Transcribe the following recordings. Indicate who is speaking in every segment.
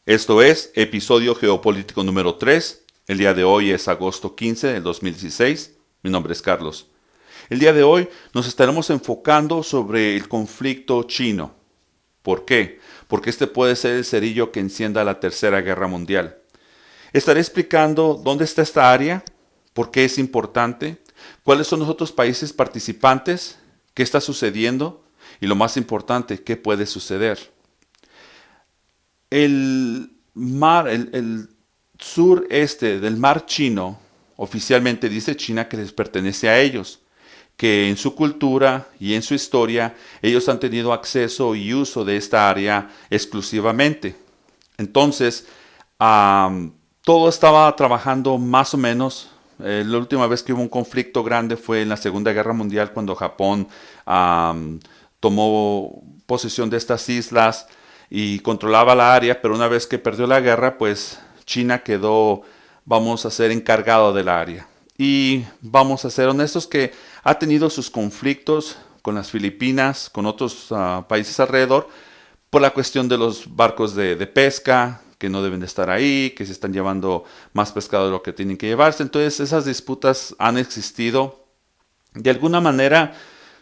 Speaker 1: Esto es episodio geopolítico número 3. El día de hoy es agosto 15 del 2016. Mi nombre es Carlos. El día de hoy nos estaremos enfocando sobre el conflicto chino. ¿Por qué? Porque este puede ser el cerillo que encienda la Tercera Guerra Mundial. Estaré explicando dónde está esta área, por qué es importante, cuáles son los otros países participantes, qué está sucediendo y lo más importante, qué puede suceder. El sureste del mar Chino oficialmente dice China que les pertenece a ellos, que en su cultura y en su historia ellos han tenido acceso y uso de esta área exclusivamente. Entonces, todo estaba trabajando más o menos. La última vez que hubo un conflicto grande fue en la Segunda Guerra Mundial, cuando Japón tomó posesión de estas islas y controlaba la área, pero una vez que perdió la guerra, pues China quedó, vamos a ser, encargado del área. Y vamos a ser honestos que ha tenido sus conflictos con las Filipinas, con otros países alrededor, por la cuestión de los barcos de pesca, que no deben de estar ahí, que se están llevando más pescado de lo que tienen que llevarse. Entonces esas disputas han existido. De alguna manera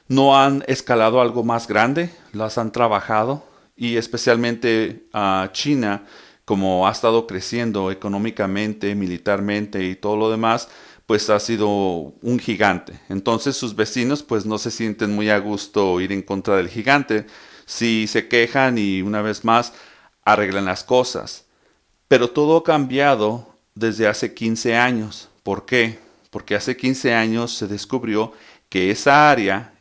Speaker 1: no han escalado a algo más grande, las han trabajado. Y especialmente China, como ha estado creciendo económicamente, militarmente y todo lo demás, pues ha sido un gigante. Entonces sus vecinos pues no se sienten muy a gusto ir en contra del gigante. Si se quejan y una vez más arreglan las cosas. Pero todo ha cambiado desde hace 15 años. ¿Por qué? Porque hace 15 años se descubrió que esa área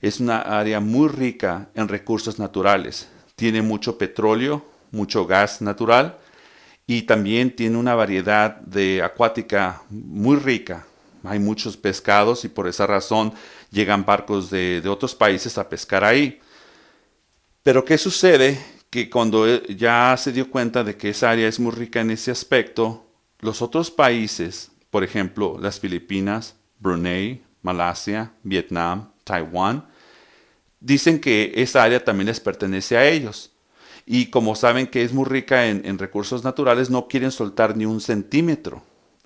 Speaker 1: es una área muy rica en recursos naturales. Tiene mucho petróleo, mucho gas natural y también tiene una variedad de acuática muy rica. Hay muchos pescados y por esa razón llegan barcos de otros países a pescar ahí. Pero ¿qué sucede? Que cuando ya se dio cuenta de que esa área es muy rica en ese aspecto, los otros países, por ejemplo, las Filipinas, Brunei, Malasia, Vietnam, Taiwán, dicen que esa área también les pertenece a ellos. Y como saben que es muy rica en recursos naturales, no quieren soltar ni un centímetro.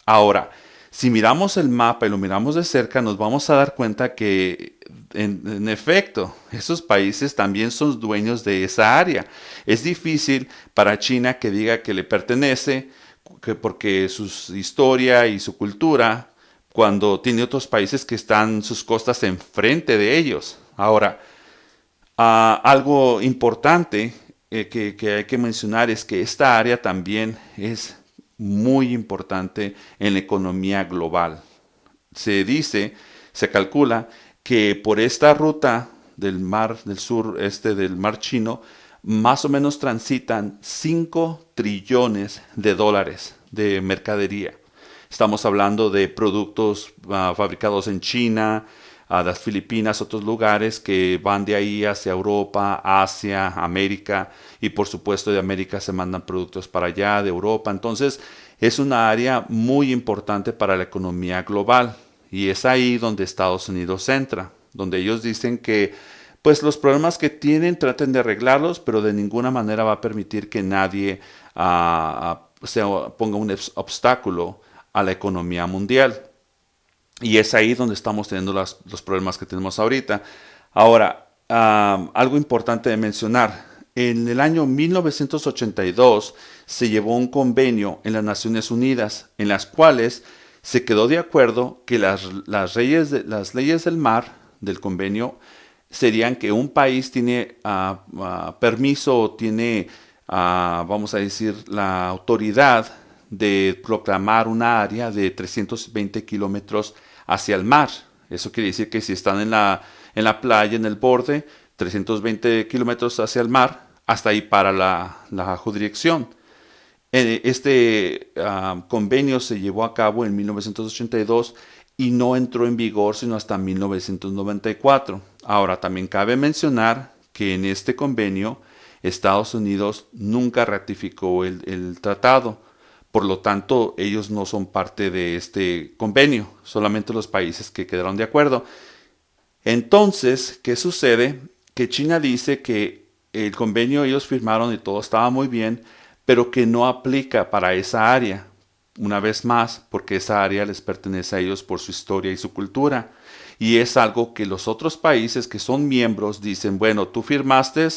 Speaker 1: Ahora, si miramos el mapa y lo miramos de cerca, nos vamos a dar cuenta que, en efecto, esos países también son dueños de esa área. Es difícil para China que diga que le pertenece, porque su historia y su cultura, cuando tiene otros países que están sus costas enfrente de ellos. Ahora, algo importante que hay que mencionar es que esta área también es muy importante en la economía global. Se calcula que por esta ruta del mar, del sureste del mar Chino, más o menos transitan 5 trillones de dólares de mercadería. Estamos hablando de productos fabricados en China, las Filipinas, otros lugares que van de ahí hacia Europa, Asia, América, y por supuesto de América se mandan productos para allá, de Europa. Entonces es una área muy importante para la economía global y es ahí donde Estados Unidos entra, donde ellos dicen que pues los problemas que tienen traten de arreglarlos, pero de ninguna manera va a permitir que nadie ponga un obstáculo a la economía mundial. Y es ahí donde estamos teniendo los problemas que tenemos ahorita. Ahora, algo importante de mencionar. En el año 1982 se llevó un convenio en las Naciones Unidas en las cuales se quedó de acuerdo que las leyes del mar del convenio serían que un país tiene permiso o tiene, vamos a decir, la autoridad de proclamar una área de 320 kilómetros hacia el mar. Eso quiere decir que si están en la playa, en el borde, 320 kilómetros hacia el mar, hasta ahí para la jurisdicción. Este convenio se llevó a cabo en 1982 y no entró en vigor sino hasta 1994. Ahora, también cabe mencionar que en este convenio Estados Unidos nunca ratificó el tratado. Por lo tanto, ellos no son parte de este convenio, solamente los países que quedaron de acuerdo. Entonces, ¿qué sucede? Que China dice que el convenio ellos firmaron y todo estaba muy bien, pero que no aplica para esa área. Una vez más, porque esa área les pertenece a ellos por su historia y su cultura. Y es algo que los otros países que son miembros dicen, bueno, tú firmaste,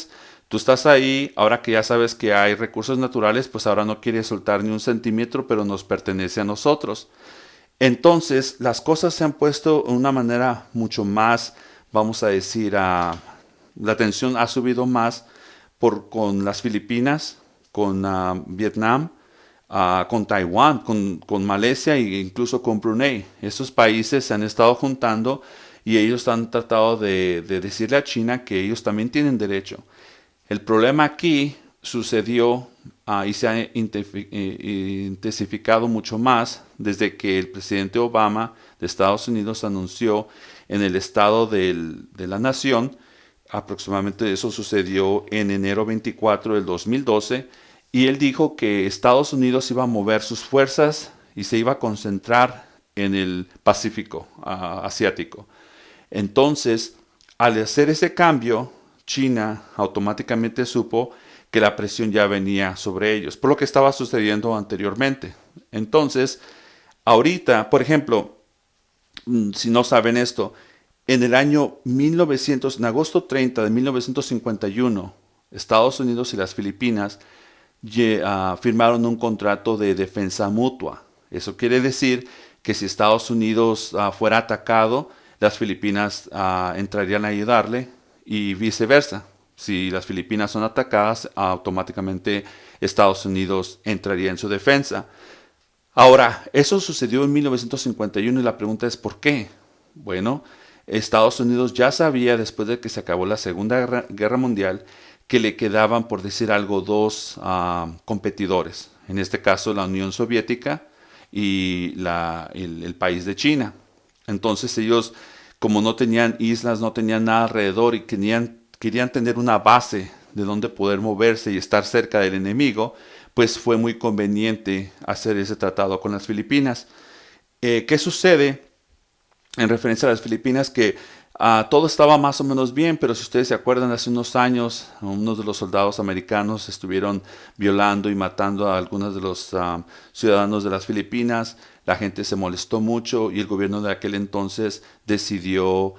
Speaker 1: tú estás ahí, ahora que ya sabes que hay recursos naturales, pues ahora no quieres soltar ni un centímetro, pero nos pertenece a nosotros. Entonces, las cosas se han puesto de una manera mucho más, vamos a decir, la tensión ha subido más con las Filipinas, con Vietnam, con Taiwán, con Malasia e incluso con Brunei. Estos países se han estado juntando y ellos han tratado de decirle a China que ellos también tienen derecho. El problema aquí sucedió y se ha intensificado mucho más desde que el presidente Obama de Estados Unidos anunció en el Estado de la Nación, aproximadamente eso sucedió en enero 24 del 2012, y él dijo que Estados Unidos iba a mover sus fuerzas y se iba a concentrar en el Pacífico asiático. Entonces, al hacer ese cambio, China automáticamente supo que la presión ya venía sobre ellos, por lo que estaba sucediendo anteriormente. Entonces, ahorita, por ejemplo, si no saben esto, en el año 1900, en agosto 30 de 1951, Estados Unidos y las Filipinas firmaron un contrato de defensa mutua. Eso quiere decir que si Estados Unidos fuera atacado, las Filipinas entrarían a ayudarle y viceversa. Si las Filipinas son atacadas, automáticamente Estados Unidos entraría en su defensa. Ahora, eso sucedió en 1951 y la pregunta es ¿por qué? Bueno, Estados Unidos ya sabía después de que se acabó la Segunda Guerra Mundial que le quedaban, por decir algo, dos competidores. En este caso, la Unión Soviética y el país de China. Entonces ellos, como no tenían islas, no tenían nada alrededor y querían tener una base de donde poder moverse y estar cerca del enemigo, pues fue muy conveniente hacer ese tratado con las Filipinas. ¿Qué sucede en referencia a las Filipinas? Que todo estaba más o menos bien, pero si ustedes se acuerdan, hace unos años, unos de los soldados americanos estuvieron violando y matando a algunos de los ciudadanos de las Filipinas. La gente se molestó mucho y el gobierno de aquel entonces decidió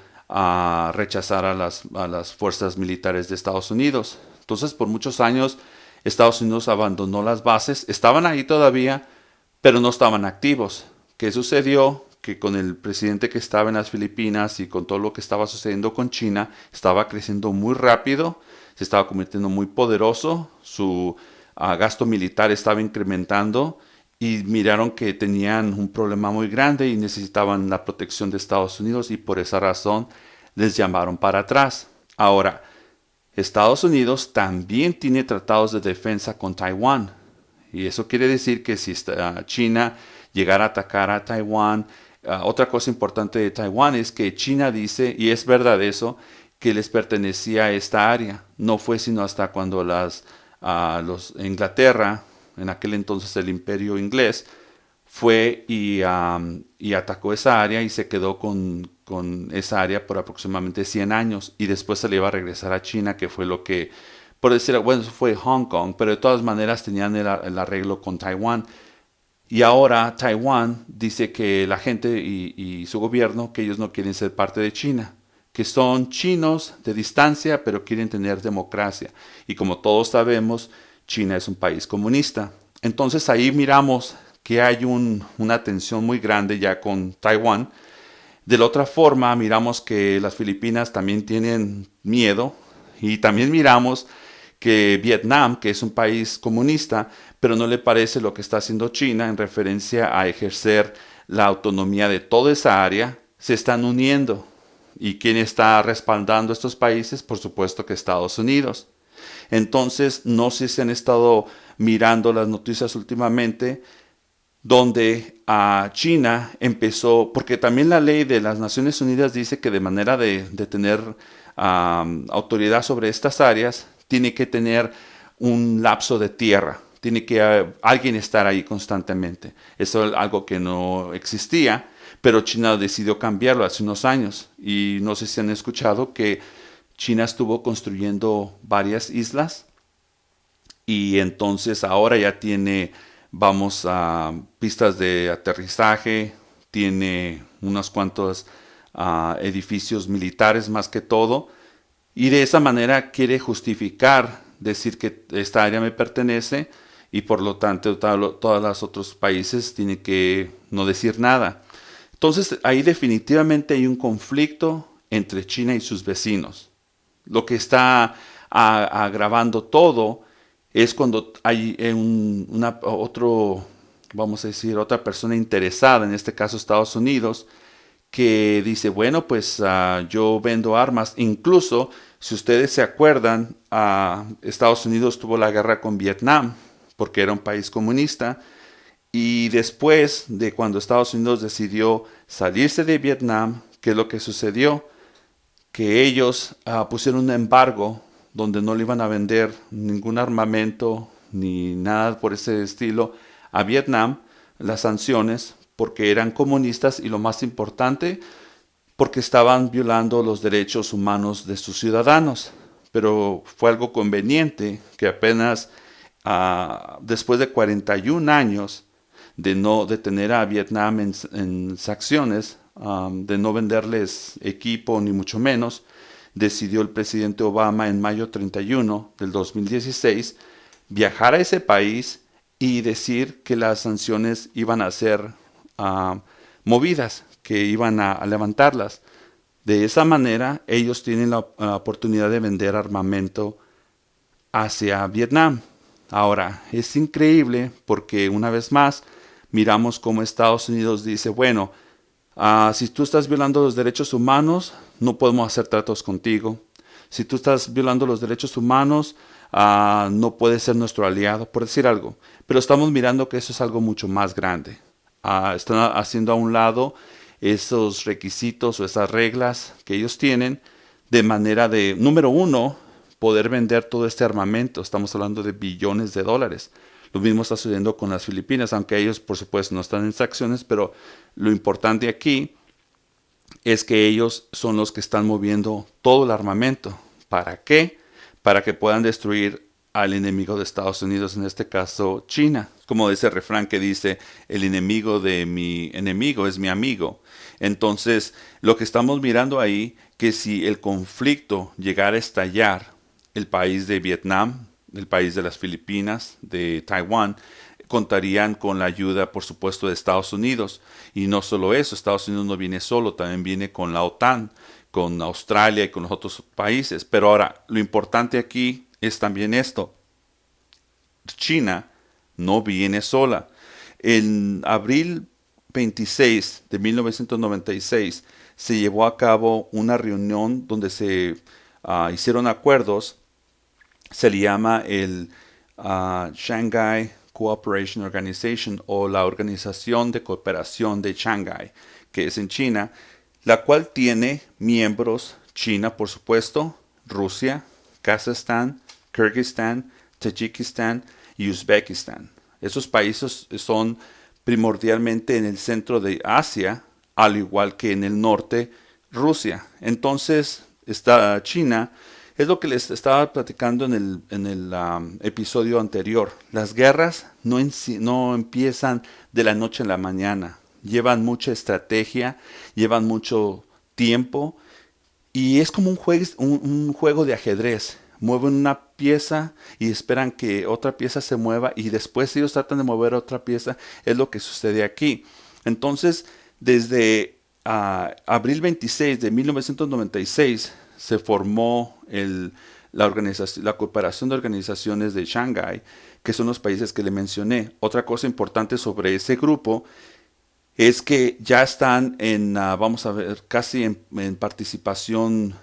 Speaker 1: rechazar a las fuerzas militares de Estados Unidos. Entonces, por muchos años, Estados Unidos abandonó las bases. Estaban ahí todavía, pero no estaban activos. ¿Qué sucedió? Que con el presidente que estaba en las Filipinas y con todo lo que estaba sucediendo con China, estaba creciendo muy rápido, se estaba convirtiendo muy poderoso, su gasto militar estaba incrementando y miraron que tenían un problema muy grande y necesitaban la protección de Estados Unidos y por esa razón les llamaron para atrás. Ahora, Estados Unidos también tiene tratados de defensa con Taiwán y eso quiere decir que si China llegara a atacar a Taiwán, otra cosa importante de Taiwán es que China dice, y es verdad eso, que les pertenecía a esta área. No fue sino hasta cuando Inglaterra, en aquel entonces el Imperio Inglés, fue y atacó esa área y se quedó con esa área por aproximadamente 100 años y después se le iba a regresar a China, que fue lo que, por decir, bueno, eso fue Hong Kong, pero de todas maneras tenían el arreglo con Taiwán. Y ahora Taiwán dice que la gente y su gobierno, que ellos no quieren ser parte de China, que son chinos de distancia, pero quieren tener democracia. Y como todos sabemos, China es un país comunista. Entonces ahí miramos que hay una tensión muy grande ya con Taiwán. De la otra forma, miramos que las Filipinas también tienen miedo y también miramos que Vietnam, que es un país comunista, pero no le parece lo que está haciendo China en referencia a ejercer la autonomía de toda esa área, se están uniendo. ¿Y quién está respaldando a estos países? Por supuesto que Estados Unidos. Entonces, no sé si han estado mirando las noticias últimamente, donde China empezó, porque también la ley de las Naciones Unidas dice que de manera de tener autoridad sobre estas áreas, tiene que tener un lapso de tierra, tiene que alguien estar ahí constantemente. Eso es algo que no existía, pero China decidió cambiarlo hace unos años. Y no sé si han escuchado que China estuvo construyendo varias islas y entonces ahora ya tiene, vamos a pistas de aterrizaje, tiene unos cuantos edificios militares más que todo, y de esa manera quiere justificar, decir que esta área me pertenece y por lo tanto todos los otros países tienen que no decir nada. Entonces ahí definitivamente hay un conflicto entre China y sus vecinos. Lo que está agravando todo es cuando hay vamos a decir, otra persona interesada, en este caso Estados Unidos, que dice, bueno, pues yo vendo armas. Incluso, si ustedes se acuerdan, Estados Unidos tuvo la guerra con Vietnam, porque era un país comunista, y después de cuando Estados Unidos decidió salirse de Vietnam, ¿qué es lo que sucedió? Que ellos pusieron un embargo donde no le iban a vender ningún armamento ni nada por ese estilo a Vietnam, las sanciones, porque eran comunistas y lo más importante, porque estaban violando los derechos humanos de sus ciudadanos. Pero fue algo conveniente que apenas después de 41 años de no detener a Vietnam en sanciones, de no venderles equipo ni mucho menos, decidió el presidente Obama en mayo 31 del 2016 viajar a ese país y decir que las sanciones iban a ser movidas, que iban a levantarlas. De esa manera ellos tienen la oportunidad de vender armamento hacia Vietnam. Ahora, es increíble porque una vez más miramos cómo Estados Unidos dice, bueno, si tú estás violando los derechos humanos, no podemos hacer tratos contigo. Si tú estás violando los derechos humanos, no puedes ser nuestro aliado, por decir algo. Pero estamos mirando que eso es algo mucho más grande. Están haciendo a un lado esos requisitos o esas reglas que ellos tienen de manera de, número uno, poder vender todo este armamento. Estamos hablando de billones de dólares. Lo mismo está sucediendo con las Filipinas, aunque ellos por supuesto no están en sanciones, pero lo importante aquí es que ellos son los que están moviendo todo el armamento. ¿Para qué? Para que puedan destruir al enemigo de Estados Unidos, en este caso China. Como ese refrán que dice, el enemigo de mi enemigo es mi amigo. Entonces, lo que estamos mirando ahí, que si el conflicto llegara a estallar, el país de Vietnam, el país de las Filipinas, de Taiwán, contarían con la ayuda, por supuesto, de Estados Unidos. Y no solo eso, Estados Unidos no viene solo, también viene con la OTAN, con Australia y con los otros países. Pero ahora, lo importante aquí es también esto. China no viene sola. En abril 26 de 1996 se llevó a cabo una reunión donde se hicieron acuerdos. Se le llama el Shanghai Cooperation Organization o la Organización de Cooperación de Shanghái, que es en China, la cual tiene miembros China, por supuesto, Rusia, Kazajstán, Kirguistán, Tayikistán y Uzbekistán. Esos países son primordialmente en el centro de Asia, al igual que en el norte, Rusia. Entonces, está China. Es lo que les estaba platicando en el episodio anterior. Las guerras no empiezan de la noche a la mañana. Llevan mucha estrategia, llevan mucho tiempo y es como un juego de ajedrez. Mueven una pieza y esperan que otra pieza se mueva y después ellos tratan de mover otra pieza. Es lo que sucede aquí. Entonces, desde abril 26 de 1996 se formó la Cooperación de Organizaciones de Shanghái, que son los países que le mencioné. Otra cosa importante sobre ese grupo es que ya están vamos a ver, casi en participación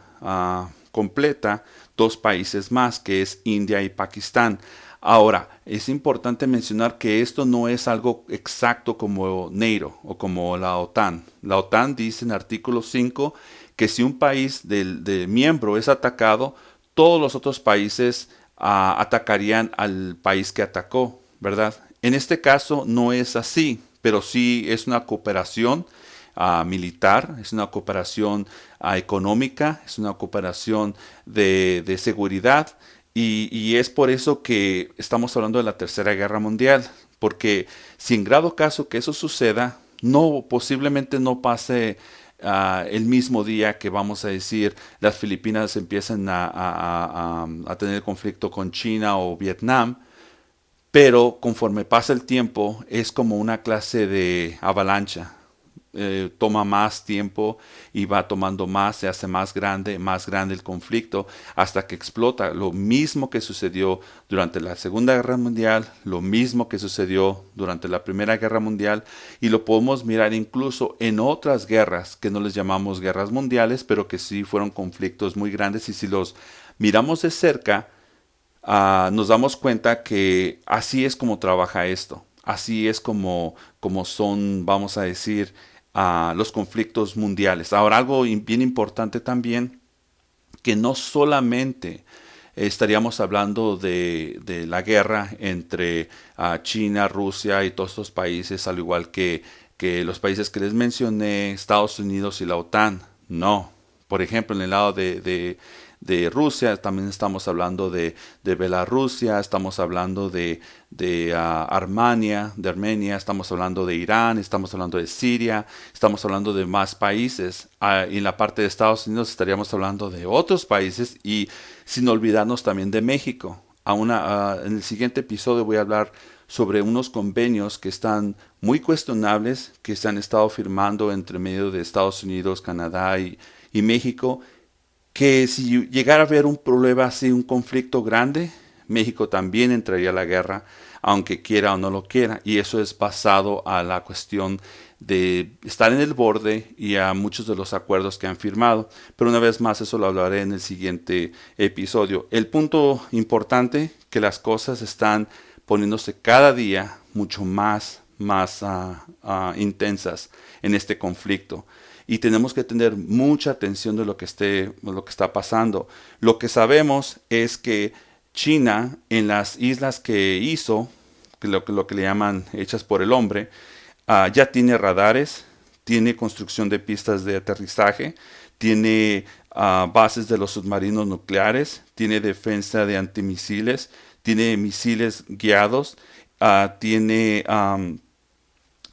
Speaker 1: completa, dos países más, que es India y Pakistán. Ahora, es importante mencionar que esto no es algo exacto como NATO o como la OTAN. La OTAN dice en artículo 5 que si un país de miembro es atacado, todos los otros países atacarían al país que atacó, ¿verdad? En este caso no es así, pero sí es una cooperación militar, es una cooperación económica, es una cooperación de seguridad Y es por eso que estamos hablando de la Tercera Guerra Mundial, porque si en grado caso que eso suceda, no, posiblemente no pase el mismo día que vamos a decir las Filipinas empiezan a tener conflicto con China o Vietnam, pero conforme pasa el tiempo es como una clase de avalancha. Toma más tiempo y va tomando más, se hace más grande el conflicto hasta que explota. Lo mismo que sucedió durante la Segunda Guerra Mundial, lo mismo que sucedió durante la Primera Guerra Mundial y lo podemos mirar incluso en otras guerras que no les llamamos guerras mundiales, pero que sí fueron conflictos muy grandes y si los miramos de cerca, nos damos cuenta que así es como trabaja esto, así es como son, vamos a decir, los conflictos mundiales. Ahora, algo bien importante también, que no solamente estaríamos hablando de la guerra entre China, Rusia y todos estos países, al igual que los países que les mencioné, Estados Unidos y la OTAN. No. Por ejemplo, en el lado de Rusia, también estamos hablando de Bielorrusia, estamos hablando de Armenia, estamos hablando de Irán, estamos hablando de Siria, estamos hablando de más países. Y en la parte de Estados Unidos estaríamos hablando de otros países y sin olvidarnos también de México. En el siguiente episodio voy a hablar sobre unos convenios que están muy cuestionables, que se han estado firmando entre medio de Estados Unidos, Canadá y México, que si llegara a haber un problema así, un conflicto grande, México también entraría a la guerra, aunque quiera o no lo quiera, y eso es basado a la cuestión de estar en el borde y a muchos de los acuerdos que han firmado. Pero una vez más, eso lo hablaré en el siguiente episodio. El punto importante, que las cosas están poniéndose cada día mucho más intensas en este conflicto y tenemos que tener mucha atención de lo que está pasando. Lo que sabemos es que China, en las islas que hizo, lo que le llaman hechas por el hombre, ya tiene radares, tiene construcción de pistas de aterrizaje, tiene bases de los submarinos nucleares, tiene defensa de antimisiles, tiene misiles guiados, tiene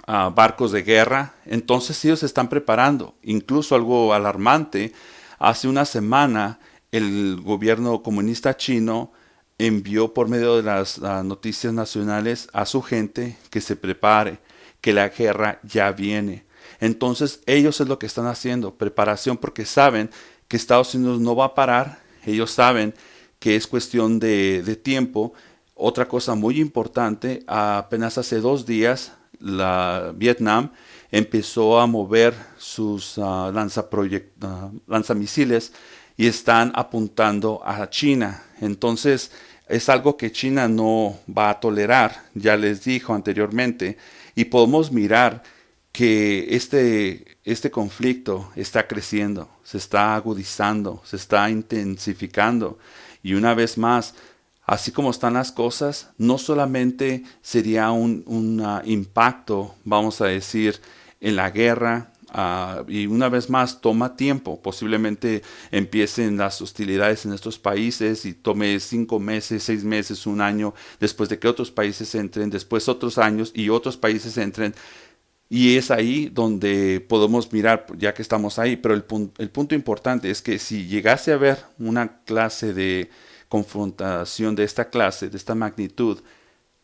Speaker 1: barcos de guerra. Entonces ellos se están preparando. Incluso algo alarmante, hace una semana el gobierno comunista chino envió por medio de las noticias nacionales a su gente que se prepare, que la guerra ya viene. Entonces ellos es lo que están haciendo, preparación, porque saben que Estados Unidos no va a parar. Ellos saben que es cuestión de tiempo. Otra cosa muy importante, apenas hace 2 días Vietnam empezó a mover sus lanzamisiles y están apuntando a China. Entonces es algo que China no va a tolerar, ya les dijo anteriormente, y podemos mirar que este conflicto está creciendo, se está agudizando, se está intensificando y una vez más, así como están las cosas, no solamente sería un impacto, vamos a decir, en la guerra, y una vez más toma tiempo, posiblemente empiecen las hostilidades en estos países y tome 5 meses, 6 meses, 1 año, después de que otros países entren, después otros años y otros países entren. Y es ahí donde podemos mirar, ya que estamos ahí, pero el punto importante es que si llegase a haber una clase de confrontación de esta clase, de esta magnitud,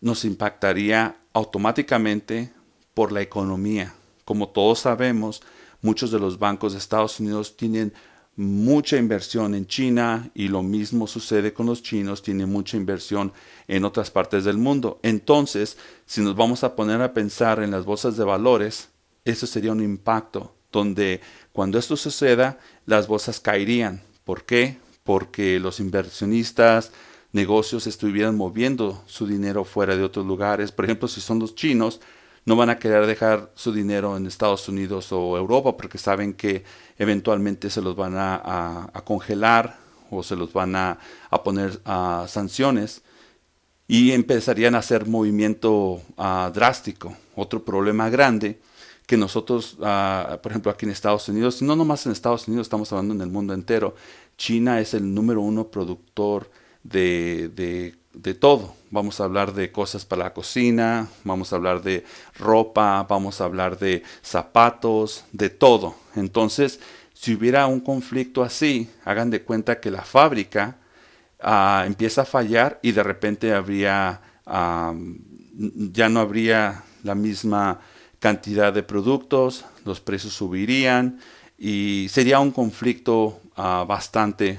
Speaker 1: nos impactaría automáticamente por la economía. Como todos sabemos, muchos de los bancos de Estados Unidos tienen mucha inversión en China y lo mismo sucede con los chinos, tienen mucha inversión en otras partes del mundo. Entonces, si nos vamos a poner a pensar en las bolsas de valores, eso sería un impacto donde cuando esto suceda, las bolsas caerían. ¿Por qué? Porque los inversionistas, negocios estuvieran moviendo su dinero fuera de otros lugares. Por ejemplo, si son los chinos, no van a querer dejar su dinero en Estados Unidos o Europa porque saben que eventualmente se los van a congelar o se los van a poner sanciones y empezarían a hacer movimiento drástico. Otro problema grande que nosotros, por ejemplo aquí en Estados Unidos, y no nomás en Estados Unidos, estamos hablando en el mundo entero, China es el número 1 productor de todo. Vamos a hablar de cosas para la cocina, vamos a hablar de ropa, vamos a hablar de zapatos, de todo. Entonces, si hubiera un conflicto así, hagan de cuenta que la fábrica empieza a fallar y de repente ya no habría la misma cantidad de productos, los precios subirían y sería un conflicto bastante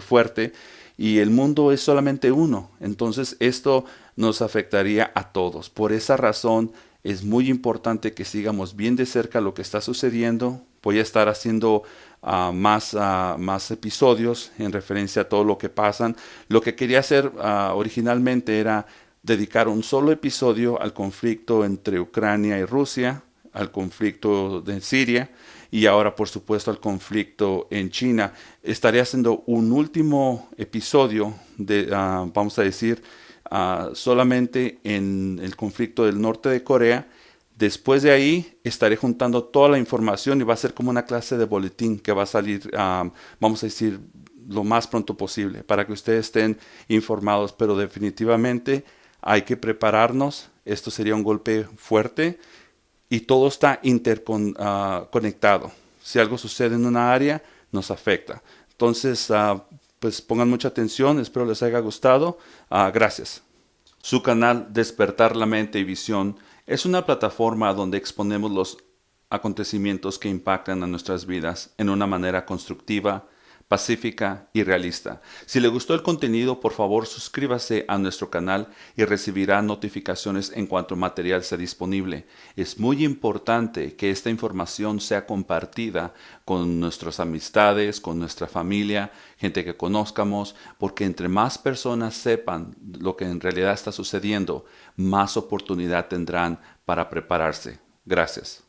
Speaker 1: fuerte, y el mundo es solamente uno, entonces esto nos afectaría a todos. Por esa razón es muy importante que sigamos bien de cerca lo que está sucediendo. Voy a estar haciendo más episodios en referencia a todo lo que pasan. Lo que quería hacer originalmente era dedicar un solo episodio al conflicto entre Ucrania y Rusia, al conflicto de Siria y ahora por supuesto al conflicto en China. Estaré haciendo un último episodio vamos a decir, solamente en el conflicto del norte de Corea. Después de ahí estaré juntando toda la información y va a ser como una clase de boletín que va a salir, vamos a decir, lo más pronto posible para que ustedes estén informados, pero definitivamente hay que prepararnos. Esto sería un golpe fuerte y todo está interconectado. Si algo sucede en una área, nos afecta. Entonces, pues pongan mucha atención, espero les haya gustado. Gracias. Su canal Despertar la Mente y Visión es una plataforma donde exponemos los acontecimientos que impactan a nuestras vidas en una manera constructiva, pacífica y realista. Si le gustó el contenido, por favor suscríbase a nuestro canal y recibirá notificaciones en cuanto material sea disponible. Es muy importante que esta información sea compartida con nuestras amistades, con nuestra familia, gente que conozcamos, porque entre más personas sepan lo que en realidad está sucediendo, más oportunidad tendrán para prepararse. Gracias.